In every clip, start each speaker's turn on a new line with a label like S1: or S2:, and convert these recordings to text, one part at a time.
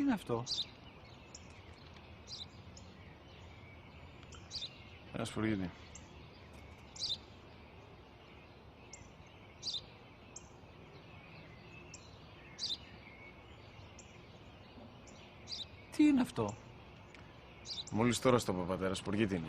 S1: Τι είναι αυτό?
S2: Ένα σπουργίτι.
S1: Τι είναι αυτό?
S2: Μόλις τώρα στο είπα, πατέρα, σπουργίτι είναι.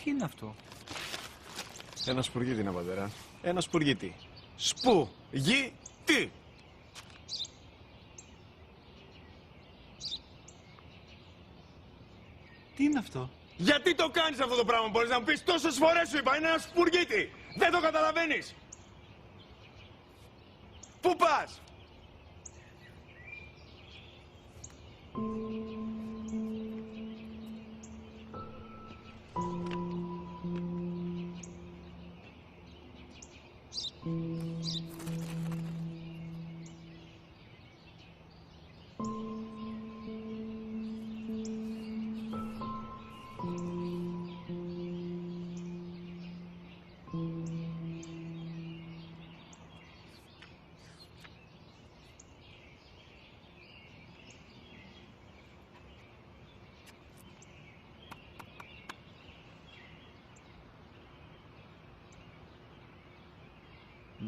S1: Τι είναι αυτό?
S2: Ένα σπουργίτι είναι, πατέρα. Ένα σπουργίτι. Σπου-γι-τι!
S1: Τι είναι αυτό?
S2: Γιατί το κάνεις αυτό το πράγμα, μπορείς να μου πεις? Τόσες φορές σου είπα, είναι ένα σπουργίτι! Δεν το καταλαβαίνεις! Πού πας?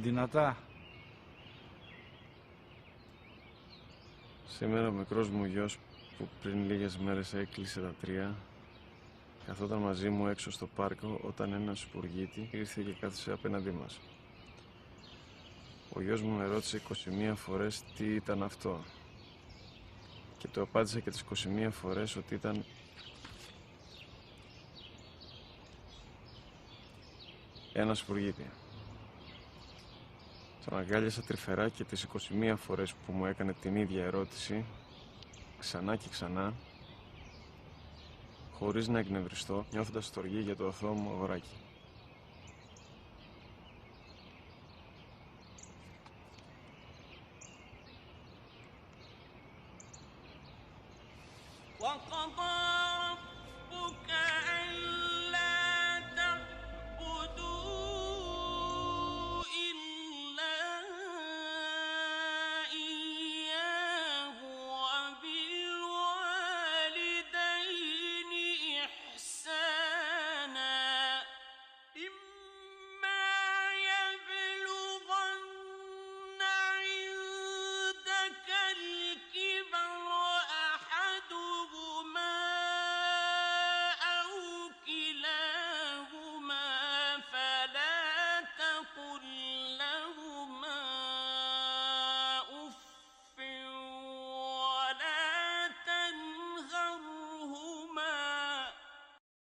S1: Δυνατά.
S2: Σήμερα ο μικρός μου γιος που πριν λίγες μέρες έκλεισε τα 3 καθόταν μαζί μου έξω στο πάρκο όταν ένα σπουργίτι ήρθε και κάθισε απέναντί μας. Ο γιος μου με ρώτησε 21 φορές τι ήταν αυτό και του απάντησα και τις 21 φορές ότι ήταν ένα σπουργίτι. Τον αγκάλιασα τρυφερά και τις 21 φορές που μου έκανε την ίδια ερώτηση, ξανά και ξανά, χωρίς να εκνευριστώ, νιώθοντας στοργή για το αθώο μου αγοράκι.
S3: وانقضى